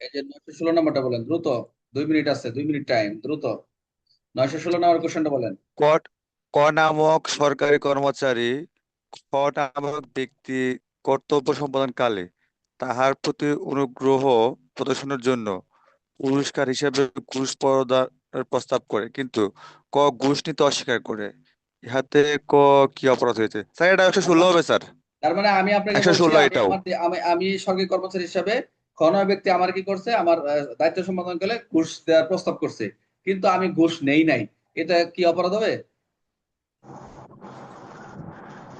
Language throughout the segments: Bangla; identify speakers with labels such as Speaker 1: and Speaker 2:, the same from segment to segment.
Speaker 1: এই যে 916 নাম্বারটা বলেন দ্রুত। 2 মিনিট আছে, 2 মিনিট টাইম, দ্রুত। 916 নাম্বার কোশ্চেনটা বলেন।
Speaker 2: ক ক নামক সরকারি কর্মচারী খ নামক ব্যক্তি কর্তব্য সম্পাদনকালে তাহার প্রতি অনুগ্রহ প্রদর্শনের জন্য পুরস্কার হিসেবে ঘুষ প্রদানের প্রস্তাব করে, কিন্তু ক ঘুষ নিতে অস্বীকার করে। ইহাতে ক কি অপরাধ হয়েছে স্যার? এটা 116 হবে স্যার।
Speaker 1: তার মানে আমি আপনাকে
Speaker 2: একশো
Speaker 1: বলছি,
Speaker 2: ষোলো
Speaker 1: আমি
Speaker 2: এটাও।
Speaker 1: আমার আমি সরকারি কর্মচারী হিসাবে কোনো ব্যক্তি আমার কি করছে, আমার দায়িত্ব সম্পাদন করে ঘুষ দেওয়ার প্রস্তাব করছে, কিন্তু আমি ঘুষ নেই নাই। এটা কি অপরাধ হবে?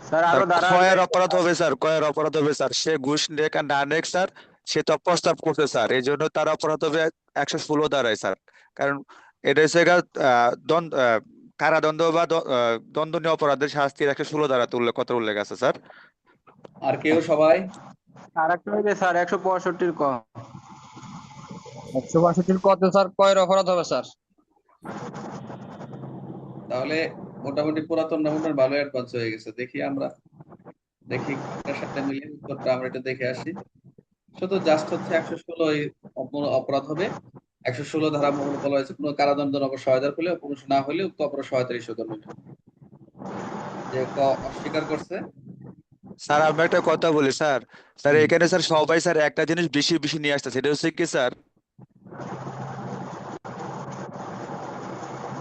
Speaker 3: স্যার
Speaker 2: স্যার
Speaker 3: আরো ধারা আসবে।
Speaker 2: ক্ষয়ের অপরাধ হবে স্যার, ক্ষয়ের অপরাধ হবে স্যার। সে ঘুষ নেক আর না নেক স্যার, সে তো প্রস্তাব করছে স্যার, এই জন্য তার অপরাধ হবে 116 ধারায় স্যার। কারণ এটা হচ্ছে কারাদণ্ড বা দণ্ডনীয় অপরাধের শাস্তির 116 ধারাতে উল্লেখ, কথা উল্লেখ আছে স্যার।
Speaker 1: আর কেউ সবাই?
Speaker 3: আর একটা হইবে স্যার 165 ক।
Speaker 4: 162 কত স্যার, কয়ের অপরাধ হবে স্যার?
Speaker 1: তাহলে মোটামুটি পুরাতন নমুনার ভালো অ্যাডভান্স হয়ে গেছে। দেখি আমরা, দেখি কোনটার সাথে মিলে উত্তরটা আমরা এটা দেখে আসি। শুধু জাস্ট হচ্ছে 116 অপরাধ হবে। 116 ধারা বলা হয়েছে কোনো কারাদণ্ড নগর সহায়তার ফলে পুরুষ না হলে উক্ত অপরাধ সহায়তার ইস্যু করবে। যে অস্বীকার করছে।
Speaker 2: স্যার আমি একটা কথা বলি স্যার। স্যার
Speaker 1: হুম।
Speaker 2: এখানে স্যার সবাই স্যার একটা জিনিস বেশি বেশি নিয়ে আসছে, সেটা হচ্ছে কি স্যার?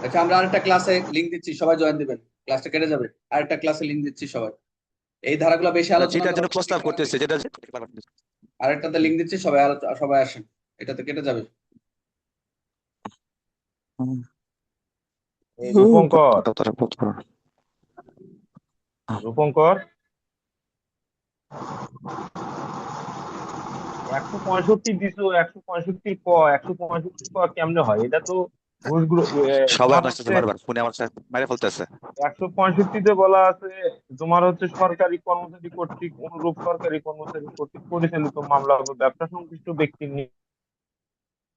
Speaker 1: আচ্ছা, আমরা আরেকটা ক্লাসে লিংক দিচ্ছি, সবাই জয়েন দিবেন। ক্লাসটা কেটে যাবে। আরেকটা ক্লাসে লিংক দিচ্ছি সবাই। এই ধারাগুলো বেশি আলোচনা
Speaker 2: যেটার
Speaker 1: করার
Speaker 2: জন্য
Speaker 1: কোনো কি
Speaker 2: প্রস্তাব
Speaker 1: কারণ নেই।
Speaker 2: করতেছে, যেটা
Speaker 1: আরেকটাতে লিংক দিচ্ছি, সবাই সবাই আসেন। এটাতে কেটে যাবে।
Speaker 5: এই রূপঙ্কর,
Speaker 2: হুম।
Speaker 5: রূপঙ্কর, 165 দিছো, 165 কেমনে হয়? এটা তো ঘুষগুলো
Speaker 2: সবাই
Speaker 5: তোমার
Speaker 2: আমার সাথে
Speaker 5: হচ্ছে
Speaker 2: বারবার ফোনে আমার সাথে মেরে ফেলতেছে।
Speaker 5: 165-তে বলা আছে তোমার হচ্ছে সরকারি কর্মচারী কর্তৃক অনুরূপ সরকারি কর্মচারী কর্তৃক পরিচালিত মামলা বা ব্যবসা সংশ্লিষ্ট ব্যক্তির